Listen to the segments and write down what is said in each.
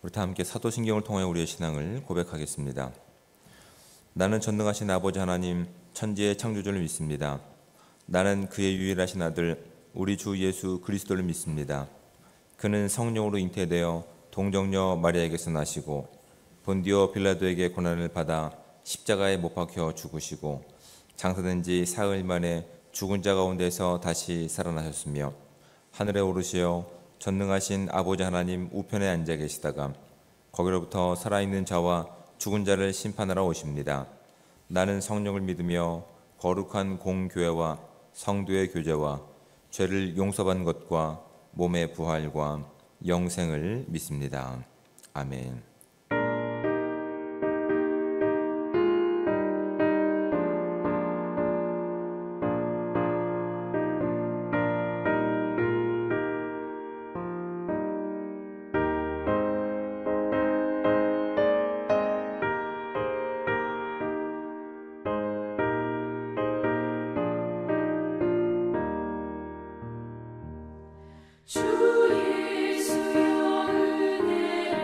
우리 다 함께 사도신경을 통해 우리의 신앙을 고백하겠습니다. 나는 전능하신 아버지 하나님, 천지의 창조주를 믿습니다. 나는 그의 유일하신 아들, 우리 주 예수 그리스도를 믿습니다. 그는 성령으로 잉태되어 동정녀 마리아에게서 나시고 본디오 빌라도에게 고난을 받아 십자가에 못 박혀 죽으시고 장사된 지 사흘 만에 죽은 자 가운데서 다시 살아나셨으며 하늘에 오르시어 전능하신 아버지 하나님 우편에 앉아 계시다가 거기로부터 살아있는 자와 죽은 자를 심판하러 오십니다. 나는 성령을 믿으며 거룩한 공교회와 성도의 교제와 죄를 용서받는 것과 몸의 부활과 영생을 믿습니다. 아멘. 주 예수여 은혜를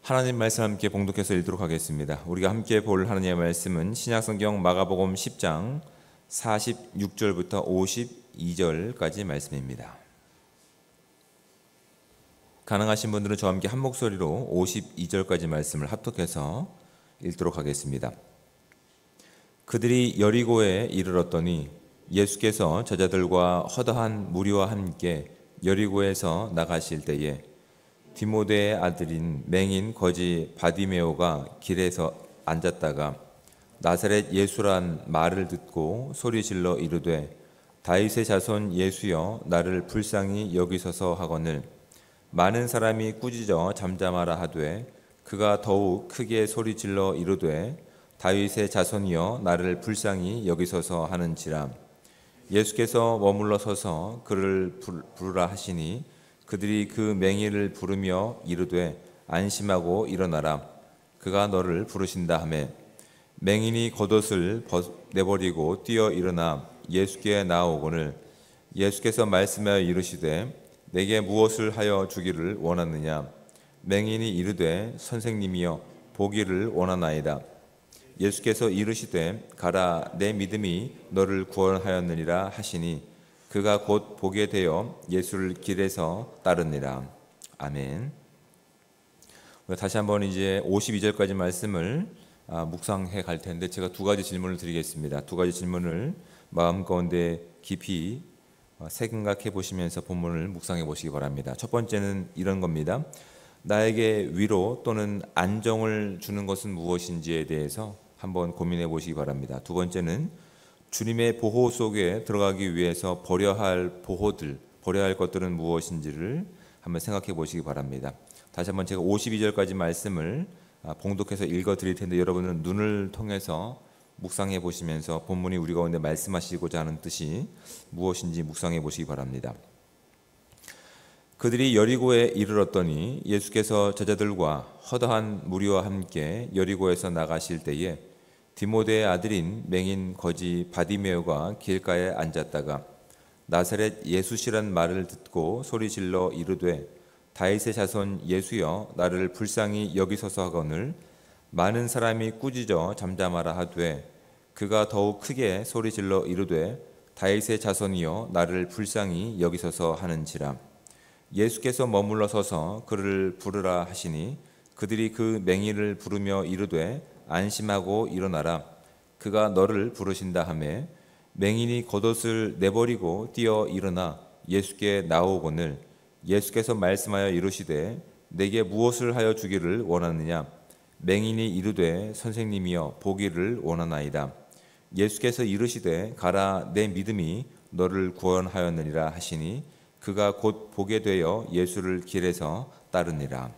하나님 말씀 함께 봉독해서 읽도록 하겠습니다. 우리가 함께 볼 하나님의 말씀은 신약성경 마가복음 10장 46절부터 52절까지 말씀입니다. 가능하신 분들은 저와 함께 한 목소리로 52절까지 말씀을 합독해서 읽도록 하겠습니다. 그들이 여리고에 이르렀더니 예수께서 제자들과 허다한 무리와 함께 여리고에서 나가실 때에 디모데의 아들인 맹인 거지 바디메오가 길에서 앉았다가 나사렛 예수란 말을 듣고 소리질러 이르되 다윗의 자손 예수여 나를 불쌍히 여기소서 하거늘 많은 사람이 꾸짖어 잠잠하라 하되 그가 더욱 크게 소리질러 이르되 다윗의 자손이여 나를 불쌍히 여기소서 하는지라. 예수께서 머물러 서서 그를 부르라 하시니 그들이 그 맹인을 부르며 이르되 안심하고 일어나라 그가 너를 부르신다 하매 맹인이 겉옷을 내버리고 뛰어 일어나 예수께 나아오거늘 예수께서 말씀하여 이르시되 내게 무엇을 하여 주기를 원하느냐. 맹인이 이르되 선생님이여 보기를 원하나이다. 예수께서 이르시되 가라 내 믿음이 너를 구원하였느니라 하시니 그가 곧 보게 되어 예수를 길에서 따르니라. 아멘. 다시 한번 이제 52절까지 말씀을 묵상해 갈 텐데 제가 두 가지 질문을 드리겠습니다. 두 가지 질문을 마음 가운데 깊이 생각해 보시면서 본문을 묵상해 보시기 바랍니다. 첫 번째는 이런 겁니다. 나에게 위로 또는 안정을 주는 것은 무엇인지에 대해서 한번 고민해 보시기 바랍니다. 두 번째는 주님의 보호 속에 들어가기 위해서 버려야 할 것들은 무엇인지를 한번 생각해 보시기 바랍니다. 다시 한번 제가 52절까지 말씀을 봉독해서 읽어 드릴 텐데 여러분은 눈을 통해서 묵상해 보시면서 본문이 우리 가운데 말씀하시고자 하는 뜻이 무엇인지 묵상해 보시기 바랍니다. 그들이 여리고에 이르렀더니 예수께서 제자들과 허다한 무리와 함께 여리고에서 나가실 때에 디모데의 아들인 맹인 거지 바디메오가 길가에 앉았다가 나사렛 예수시란 말을 듣고 소리질러 이르되 다윗의 자손 예수여 나를 불쌍히 여기소서 하거늘 많은 사람이 꾸짖어 잠잠하라 하되 그가 더욱 크게 소리질러 이르되 다윗의 자손이여 나를 불쌍히 여기소서 하는지라. 예수께서 머물러 서서 그를 부르라 하시니 그들이 그 맹인을 부르며 이르되 안심하고 일어나라 그가 너를 부르신다 하매 맹인이 겉옷을 내버리고 뛰어 일어나 예수께 나오거늘 예수께서 말씀하여 이르시되 내게 무엇을 하여 주기를 원하느냐. 맹인이 이르되 선생님이여 보기를 원하나이다. 예수께서 이르시되 가라 내 믿음이 너를 구원하였느니라 하시니 그가 곧 보게 되어 예수를 길에서 따르니라.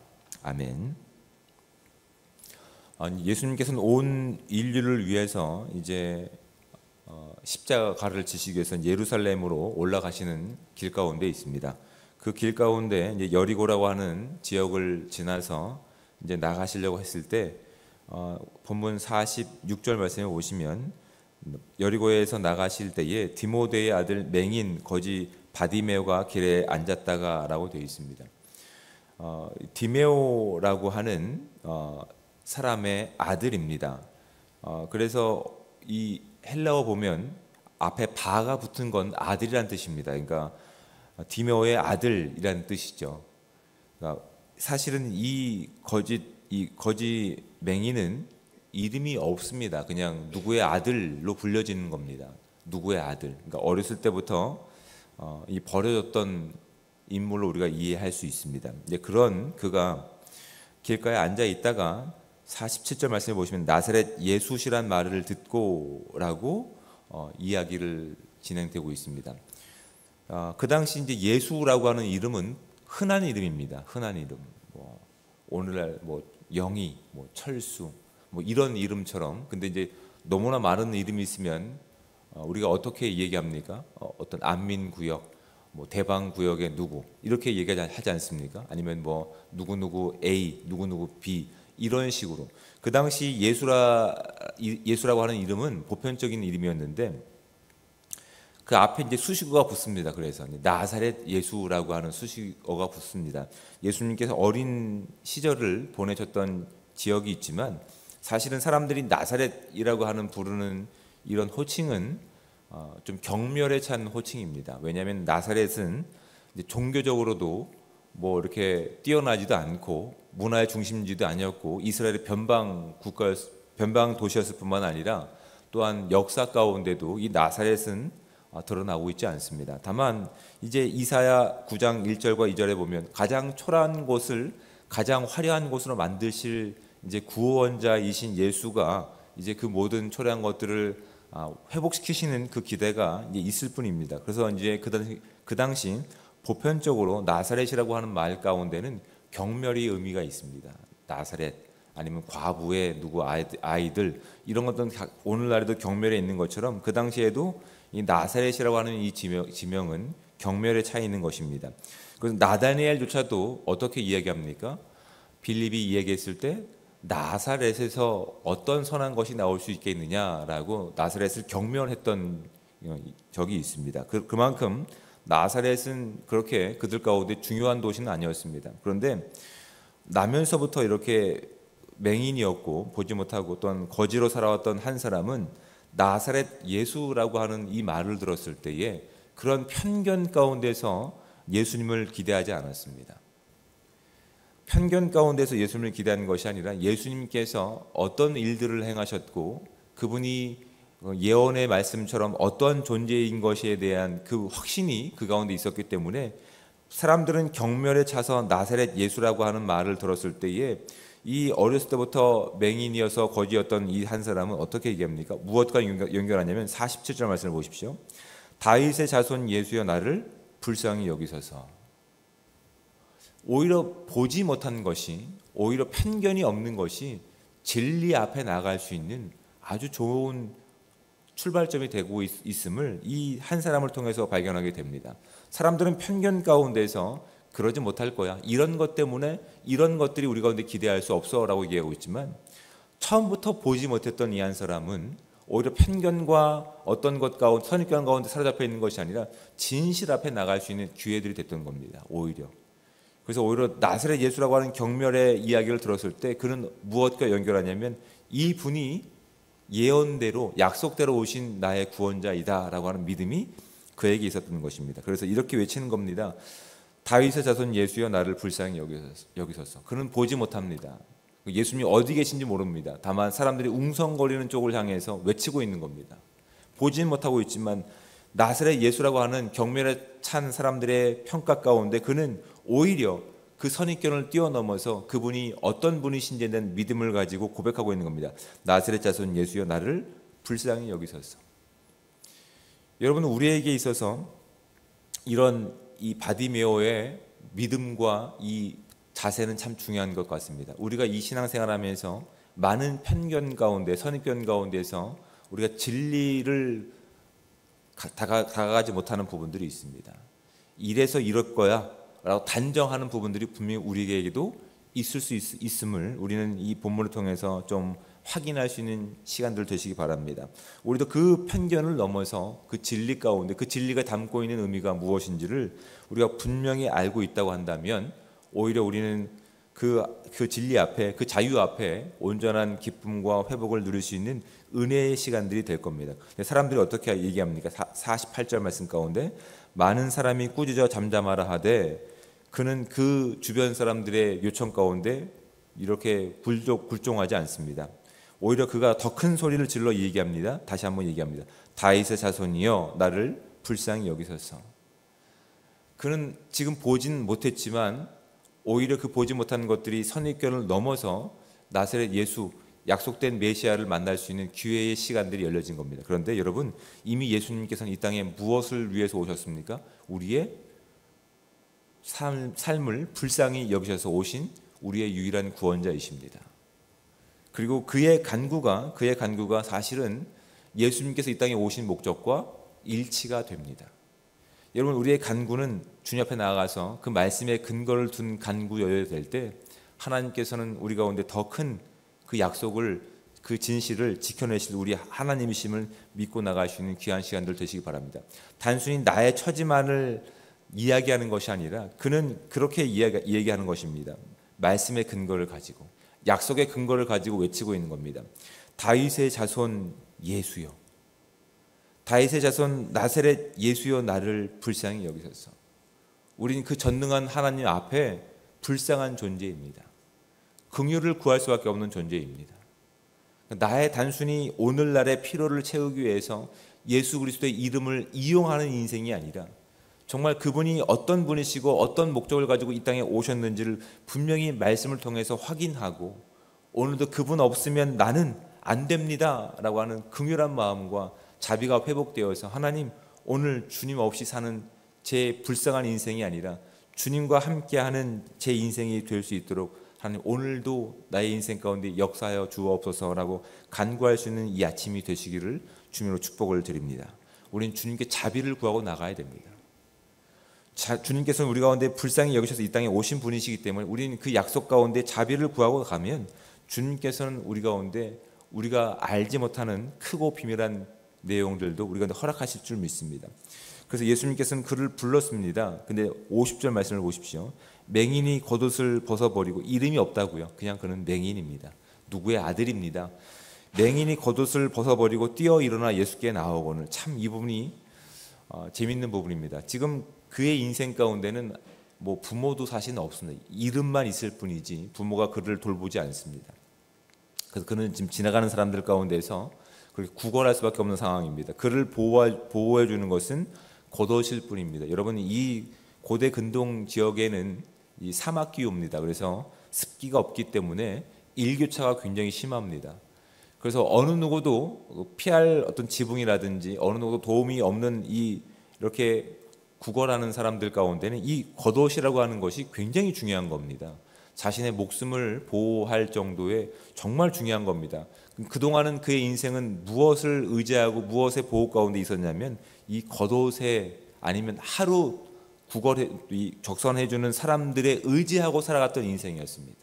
아멘. 예수님께서는 온 인류를 위해서 이제 십자가를 지시기 위해서 예루살렘으로 올라가시는 길 가운데 있습니다. 그 길 가운데 이제 여리고라고 하는 지역을 지나서 이제 나가시려고 했을 때 본문 46절 말씀에 보시면 여리고에서 나가실 때에 디모데의 아들 맹인 거지 바디메오가 길에 앉았다가라고 되어 있습니다. 디메오라고 하는 사람의 아들입니다. 그래서 이 헬라어 보면 앞에 바가 붙은 건 아들이란 뜻입니다. 그러니까 디메오의 아들이라는 뜻이죠. 그러니까 사실은 이 거지 맹인은 이름이 없습니다. 그냥 누구의 아들로 불려지는 겁니다. 누구의 아들. 그러니까 어렸을 때부터 이 버려졌던 인물로 우리가 이해할 수 있습니다. 이제 그런 그가 길가에 앉아 있다가 47절 말씀해 보시면 나사렛 예수시란 말을 듣고라고 이야기를 진행되고 있습니다. 그 당시 이제 예수라고 하는 이름은 흔한 이름입니다. 흔한 이름. 오늘날 영희, 철수, 이런 이름처럼. 근데 이제 너무나 많은 이름이 있으면 우리가 어떻게 얘기합니까? 어떤 안민구역, 대방구역의 누구 이렇게 얘기하지 않습니까? 아니면 누구누구 A, 누구누구 B 이런 식으로. 그 당시 예수라고 하는 이름은 보편적인 이름이었는데 그 앞에 이제 수식어가 붙습니다. 그래서 나사렛 예수라고 하는 수식어가 붙습니다. 예수님께서 어린 시절을 보내셨던 지역이 있지만 사실은 사람들이 나사렛이라고 하는 부르는 이런 호칭은 좀 경멸에 찬 호칭입니다. 왜냐하면 나사렛은 이제 종교적으로도 뭐 이렇게 뛰어나지도 않고 문화의 중심지도 아니었고 이스라엘의 변방 도시였을 뿐만 아니라 또한 역사 가운데도 이 나사렛은 드러나고 있지 않습니다. 다만 이제 이사야 9장 1절과 2절에 보면 가장 초라한 곳을 가장 화려한 곳으로 만드실 이제 구원자이신 예수가 이제 그 모든 초라한 것들을 회복시키시는 그 기대가 이제 있을 뿐입니다. 그래서 이제 그 당시 보편적으로 나사렛이라고 하는 말 가운데는 경멸의 의미가 있습니다. 나사렛 아니면 과부의 누구 아이들 이런 것들은 오늘날에도 경멸에 있는 것처럼 그 당시에도 이 나사렛이라고 하는 이 지명은 경멸에 차 있는 것입니다. 그래서 나다니엘조차도 어떻게 이야기합니까? 빌립이 이야기했을 때 나사렛에서 어떤 선한 것이 나올 수 있겠느냐라고 나사렛을 경멸했던 적이 있습니다. 그만큼 나사렛은 그렇게 그들 가운데 중요한 도시는 아니었습니다. 그런데 나면서부터 이렇게 맹인이었고 보지 못하고 또한 거지로 살아왔던 한 사람은 나사렛 예수라고 하는 이 말을 들었을 때에 그런 편견 가운데서 예수님을 기대하지 않았습니다. 편견 가운데서 예수님을 기대하는 것이 아니라 예수님께서 어떤 일들을 행하셨고 그분이 예언의 말씀처럼 어떤 존재인 것에 대한 그 확신이 그 가운데 있었기 때문에 사람들은 경멸에 차서 나사렛 예수라고 하는 말을 들었을 때에 이 어렸을 때부터 맹인이어서 거지였던 이 한 사람은 어떻게 얘기합니까? 무엇과 연결하냐면 47절 말씀을 보십시오. 다윗의 자손 예수여 나를 불쌍히 여기소서. 오히려 보지 못한 것이 오히려 편견이 없는 것이 진리 앞에 나갈 수 있는 아주 좋은 출발점이 되고 있음을 이 한 사람을 통해서 발견하게 됩니다. 사람들은 편견 가운데서 그러지 못할 거야. 이런 것 때문에 이런 것들이 우리 가운데 기대할 수 없어라고 얘기하고 있지만 처음부터 보지 못했던 이 한 사람은 오히려 편견과 어떤 것 가운데 선입견 가운데 사로잡혀 있는 것이 아니라 진실 앞에 나갈 수 있는 기회들이 됐던 겁니다. 오히려. 그래서 오히려 나사렛 예수라고 하는 경멸의 이야기를 들었을 때 그는 무엇과 연결하냐면 이 분이 예언대로 약속대로 오신 나의 구원자이다라고 하는 믿음이 그에게 있었던 것입니다. 그래서 이렇게 외치는 겁니다. 다윗의 자손 예수여 나를 불쌍히 여기소서. 그는 보지 못합니다. 예수님이 어디 계신지 모릅니다. 다만 사람들이 웅성거리는 쪽을 향해서 외치고 있는 겁니다. 보지는 못하고 있지만 나사렛 예수라고 하는 경멸에 찬 사람들의 평가 가운데 그는 오히려 그 선입견을 뛰어넘어서 그분이 어떤 분이신지에 대한 믿음을 가지고 고백하고 있는 겁니다. 나사렛 자손 예수여 나를 불쌍히 여기소서. 여러분 우리에게 있어서 이런 이 바디메오의 믿음과 이 자세는 참 중요한 것 같습니다. 우리가 이 신앙생활하면서 많은 편견 가운데 선입견 가운데서 우리가 진리를 다가가지 못하는 부분들이 있습니다. 이래서 이럴 거야 라고 단정하는 부분들이 분명히 우리에게도 있을 수 있음을 우리는 이 본문을 통해서 좀 확인할 수 있는 시간들 되시기 바랍니다. 우리도 그 편견을 넘어서 그 진리 가운데 그 진리가 담고 있는 의미가 무엇인지를 우리가 분명히 알고 있다고 한다면 오히려 우리는 그 진리 앞에 그 자유 앞에 온전한 기쁨과 회복을 누릴 수 있는 은혜의 시간들이 될 겁니다. 사람들이 어떻게 얘기합니까? 48절 말씀 가운데 많은 사람이 꾸짖어 잠잠하라 하되 그는 그 주변 사람들의 요청 가운데 이렇게 굴종하지 않습니다. 오히려 그가 더 큰 소리를 질러 얘기합니다. 다시 한번 얘기합니다. 다윗의 자손이여 나를 불쌍히 여기소서. 그는 지금 보진 못했지만 오히려 그 보지 못한 것들이 선입견을 넘어서 나사렛 예수 약속된 메시아를 만날 수 있는 기회의 시간들이 열려진 겁니다. 그런데 여러분 이미 예수님께서는 이 땅에 무엇을 위해서 오셨습니까? 우리의 삶을 불쌍히 여기셔서 오신 우리의 유일한 구원자이십니다. 그리고 그의 간구가 사실은 예수님께서 이 땅에 오신 목적과 일치가 됩니다. 여러분 우리의 간구는 주님 앞에 나아가서 그 말씀에 근거를 둔 간구여야 될 때 하나님께서는 우리 가운데 더 큰 그 약속을 그 진실을 지켜내실 우리 하나님이심을 믿고 나갈 수 있는 귀한 시간들 되시기 바랍니다. 단순히 나의 처지만을 이야기하는 것이 아니라 그는 그렇게 얘기하는 것입니다. 말씀의 근거를 가지고, 약속의 근거를 가지고 외치고 있는 겁니다. 다윗의 자손 예수여, 다윗의 자손 나사렛 예수여, 나를 불쌍히 여기소서. 우리는 그 전능한 하나님 앞에 불쌍한 존재입니다. 긍휼을 구할 수밖에 없는 존재입니다. 나의 단순히 오늘날의 필요를 채우기 위해서 예수 그리스도의 이름을 이용하는 인생이 아니라 정말 그분이 어떤 분이시고 어떤 목적을 가지고 이 땅에 오셨는지를 분명히 말씀을 통해서 확인하고, 오늘도 그분 없으면 나는 안 됩니다 라고 하는 긍휼한 마음과 자비가 회복되어서, 하나님 오늘 주님 없이 사는 제 불쌍한 인생이 아니라 주님과 함께하는 제 인생이 될 수 있도록 하나님 오늘도 나의 인생 가운데 역사하여 주옵소서라고 간구할 수 있는 이 아침이 되시기를 주님으로 축복을 드립니다. 우리는 주님께 자비를 구하고 나가야 됩니다. 주님께서는 우리 가운데 불쌍히 여기셔서 이 땅에 오신 분이시기 때문에 우리는 그 약속 가운데 자비를 구하고 가면 주님께서는 우리 가운데 우리가 알지 못하는 크고 비밀한 내용들도 우리 가운데 허락하실 줄 믿습니다. 그래서 예수님께서는 그를 불렀습니다. 근데 50절 말씀을 보십시오. 맹인이 겉옷을 벗어버리고, 이름이 없다고요. 그냥 그는 맹인입니다. 누구의 아들입니다. 맹인이 겉옷을 벗어버리고 뛰어 일어나 예수께 나오거늘. 참 이 부분이 재밌는 부분입니다. 지금 그의 인생 가운데는 뭐 부모도 사실은 없습니다. 이름만 있을 뿐이지 부모가 그를 돌보지 않습니다. 그래서 그는 지금 지나가는 사람들 가운데서 그렇게 구걸할 수밖에 없는 상황입니다. 그를 보호해 주는 것은 겉옷일 뿐입니다. 여러분, 이 고대 근동 지역에는 이 사막 기후입니다. 그래서 습기가 없기 때문에 일교차가 굉장히 심합니다. 그래서 어느 누구도 피할 어떤 지붕이라든지 어느 누구도 도움이 없는 이 이렇게 구걸하는 사람들 가운데는 이 겉옷이라고 하는 것이 굉장히 중요한 겁니다. 자신의 목숨을 보호할 정도의 정말 중요한 겁니다. 그동안은 그의 인생은 무엇을 의지하고 무엇의 보호 가운데 있었냐면 이 겉옷에, 아니면 하루 적선해주는 사람들의 의지하고 살아갔던 인생이었습니다.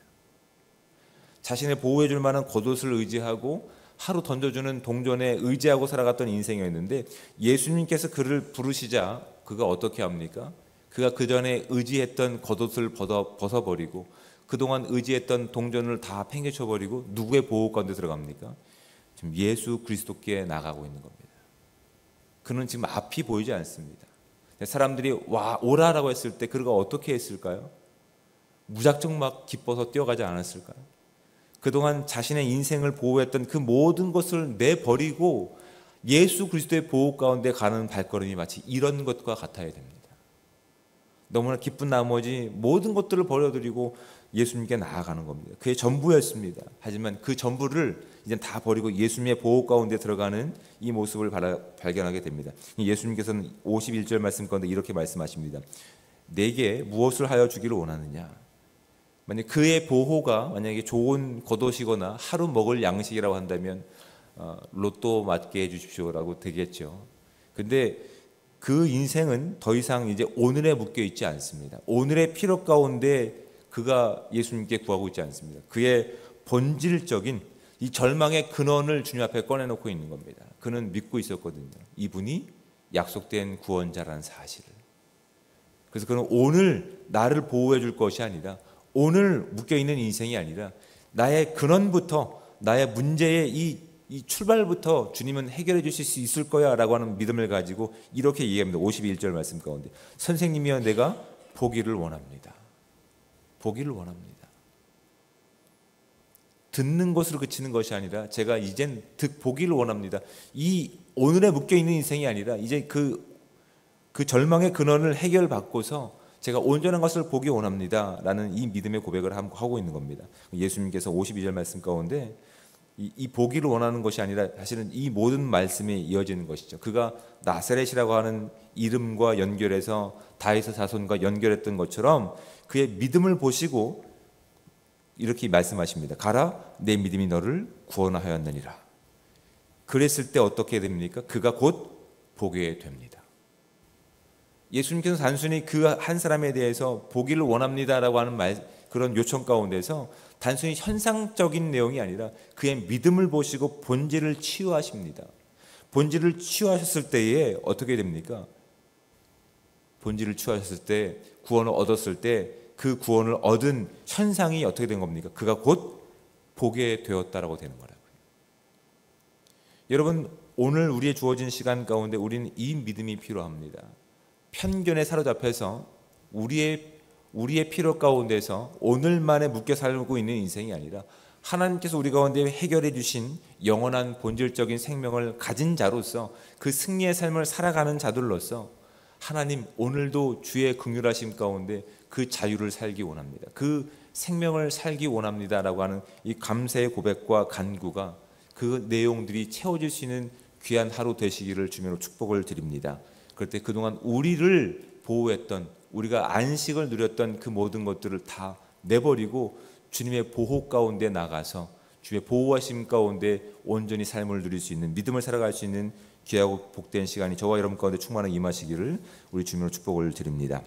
자신을 보호해 줄 만한 겉옷을 의지하고 하루 던져주는 동전에 의지하고 살아갔던 인생이었는데, 예수님께서 그를 부르시자 그가 어떻게 합니까? 그가 그전에 의지했던 겉옷을 벗어버리고 그동안 의지했던 동전을 다 팽개쳐버리고 누구의 보호 가운데 들어갑니까? 지금 예수 그리스도께 나가고 있는 겁니다. 그는 지금 앞이 보이지 않습니다. 사람들이 오라라고 했을 때 그가 어떻게 했을까요? 무작정 막 기뻐서 뛰어가지 않았을까요? 그동안 자신의 인생을 보호했던 그 모든 것을 내버리고 예수 그리스도의 보호 가운데 가는 발걸음이 마치 이런 것과 같아야 됩니다. 너무나 기쁜 나머지 모든 것들을 버려두리고 예수님께 나아가는 겁니다. 그의 전부였습니다. 하지만 그 전부를 이제 다 버리고 예수님의 보호 가운데 들어가는 이 모습을 발견하게 됩니다. 예수님께서는 51절 말씀 가운데 이렇게 말씀하십니다. 내게 무엇을 하여 주기를 원하느냐? 만약 그의 보호가 만약에 좋은 겉옷이거나 하루 먹을 양식이라고 한다면 로또 맞게 해주십시오라고 되겠죠. 근데 그 인생은 더 이상 이제 오늘에 묶여 있지 않습니다. 오늘의 필요 가운데 그가 예수님께 구하고 있지 않습니다. 그의 본질적인 이 절망의 근원을 주님 앞에 꺼내놓고 있는 겁니다. 그는 믿고 있었거든요. 이분이 약속된 구원자라는 사실을. 그래서 그는 오늘 나를 보호해 줄 것이 아니라, 오늘 묶여있는 인생이 아니라 나의 근원부터, 나의 문제의 이 출발부터 주님은 해결해 주실 수 있을 거야 라고 하는 믿음을 가지고 이렇게 얘기합니다. 51절 말씀 가운데 선생님이여 내가 보기를 원합니다. 보기를 원합니다. 듣는 것으로 그치는 것이 아니라 제가 이젠 보기를 원합니다. 이 오늘에 묶여있는 인생이 아니라 이제 그 절망의 근원을 해결받고서 제가 온전한 것을 보기 원합니다 라는 이 믿음의 고백을 하고 있는 겁니다. 예수님께서 52절 말씀 가운데 이 보기를 원하는 것이 아니라 사실은 이 모든 말씀이 이어지는 것이죠. 그가 나사렛이라고 하는 이름과 연결해서 다윗의 자손과 연결했던 것처럼 그의 믿음을 보시고 이렇게 말씀하십니다. 가라, 내 믿음이 너를 구원하였느니라. 그랬을 때 어떻게 됩니까? 그가 곧 보게 됩니다. 예수님께서 단순히 그 한 사람에 대해서 보기를 원합니다라고 하는 그런 요청 가운데서 단순히 현상적인 내용이 아니라 그의 믿음을 보시고 본질을 치유하십니다. 본질을 치유하셨을 때에 어떻게 됩니까? 본질을 치유하셨을 때, 구원을 얻었을 때 그 구원을 얻은 현상이 어떻게 된 겁니까? 그가 곧 보게 되었다라고 되는 거라고요. 여러분, 오늘 우리의 주어진 시간 가운데 우리는 이 믿음이 필요합니다. 편견에 사로잡혀서 우리의 필요 가운데서 오늘만에 묶여 살고 있는 인생이 아니라 하나님께서 우리 가운데 해결해 주신 영원한 본질적인 생명을 가진 자로서 그 승리의 삶을 살아가는 자들로서 하나님, 오늘도 주의 긍휼하심 가운데 그 자유를 살기 원합니다. 그 생명을 살기 원합니다라고 하는 이 감사의 고백과 간구가, 그 내용들이 채워질 수 있는 귀한 하루 되시기를 주님으로 축복을 드립니다. 그럴 때 그동안 우리를 보호했던, 우리가 안식을 누렸던 그 모든 것들을 다 내버리고 주님의 보호 가운데 나가서 주의 보호하심 가운데 온전히 삶을 누릴 수 있는, 믿음을 살아갈 수 있는 귀하고 복된 시간이 저와 여러분 가운데 충만하게 임하시기를 우리 주님으로 축복을 드립니다.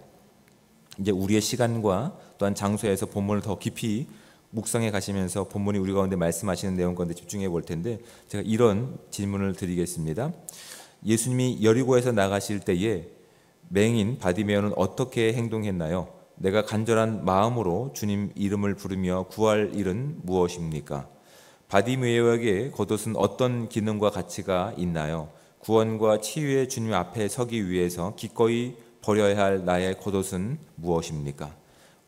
이제 우리의 시간과 또한 장소에서 본문을 더 깊이 묵상해 가시면서 본문이 우리 가운데 말씀하시는 내용 가운데 집중해 볼 텐데, 제가 이런 질문을 드리겠습니다. 예수님이 여리고에서 나가실 때에 맹인 바디메오는 어떻게 행동했나요? 내가 간절한 마음으로 주님 이름을 부르며 구할 일은 무엇입니까? 바디메오에게 겉옷은 어떤 기능과 가치가 있나요? 구원과 치유의 주님 앞에 서기 위해서 기꺼이 버려야 할 나의 겉옷은 무엇입니까?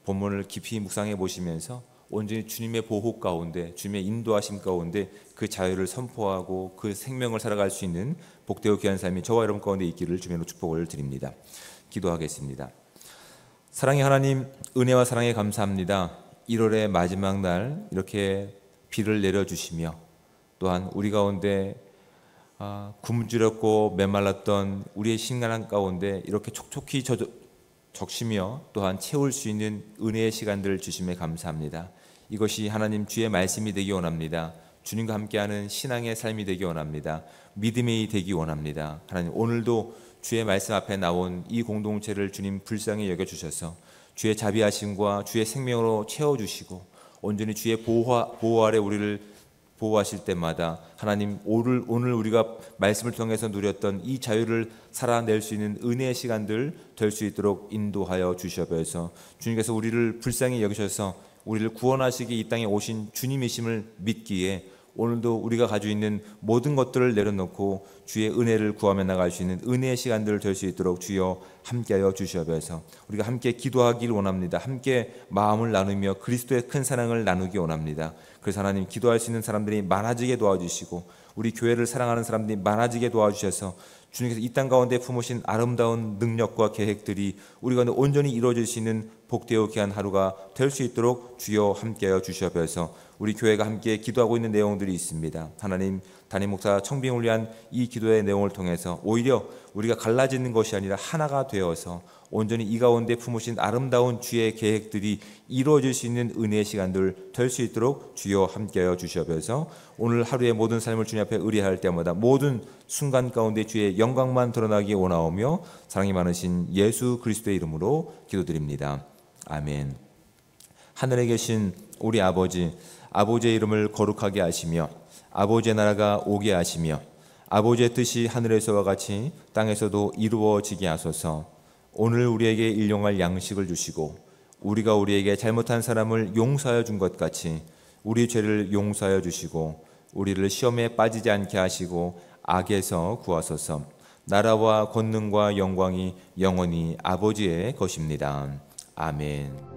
본문을 깊이 묵상해 보시면서 온전히 주님의 보호 가운데, 주님의 인도하심 가운데 그 자유를 선포하고 그 생명을 살아갈 수 있는 복되고 귀한 삶이 저와 여러분 가운데 있기를 주님으로 축복을 드립니다. 기도하겠습니다. 사랑의 하나님, 은혜와 사랑에 감사합니다. 1월의 마지막 날 이렇게 비를 내려주시며 또한 우리 가운데 굶주렸고 메말랐던 우리의 신간한 가운데 이렇게 촉촉히 적시며 또한 채울 수 있는 은혜의 시간들을 주심에 감사합니다. 이것이 하나님 주의 말씀이 되기 원합니다. 주님과 함께하는 신앙의 삶이 되기 원합니다. 믿음이 되기 원합니다. 하나님, 오늘도 주의 말씀 앞에 나온 이 공동체를 주님 불쌍히 여겨주셔서 주의 자비하심과 주의 생명으로 채워주시고 온전히 주의 보호 아래 우리를 보호하실 때마다 하나님, 오늘 우리가 말씀을 통해서 누렸던 이 자유를 살아낼 수 있는 은혜의 시간들 될 수 있도록 인도하여 주시옵소서. 주님께서 우리를 불쌍히 여기셔서 우리를 구원하시기 이 땅에 오신 주님이심을 믿기에 오늘도 우리가 가지고 있는 모든 것들을 내려놓고 주의 은혜를 구하며 나갈 수 있는 은혜의 시간들 될 수 있도록 주여 함께하여 주시옵소서. 우리가 함께 기도하기를 원합니다. 함께 마음을 나누며 그리스도의 큰 사랑을 나누기 원합니다. 그래서 하나님, 기도할 수 있는 사람들이 많아지게 도와주시고 우리 교회를 사랑하는 사람들이 많아지게 도와주셔서 주님께서 이 땅 가운데 품으신 아름다운 능력과 계획들이 우리 가운데 온전히 이루어질 수 있는 복되고 귀한 하루가 될 수 있도록 주여 함께하여 주시옵소서. 우리 교회가 함께 기도하고 있는 내용들이 있습니다. 하나님, 담임 목사 청빙을 위한 이 기도의 내용을 통해서 오히려 우리가 갈라지는 것이 아니라 하나가 되어서 온전히 이 가운데 품으신 아름다운 주의 계획들이 이루어질 수 있는 은혜의 시간들 될 수 있도록 주여 함께하여 주시옵소서. 오늘 하루의 모든 삶을 주님 앞에 의뢰할 때마다 모든 순간 가운데 주의 영광만 드러나기 원하오며 사랑이 많으신 예수 그리스도의 이름으로 기도드립니다. 아멘. 하늘에 계신 우리 아버지, 아버지의 이름을 거룩하게 하시며 아버지의 나라가 오게 하시며 아버지의 뜻이 하늘에서와 같이 땅에서도 이루어지게 하소서. 오늘 우리에게 일용할 양식을 주시고 우리가 우리에게 잘못한 사람을 용서하여 준 것 같이 우리 죄를 용서하여 주시고 우리를 시험에 빠지지 않게 하시고 악에서 구하소서. 나라와 권능과 영광이 영원히 아버지의 것입니다. 아멘.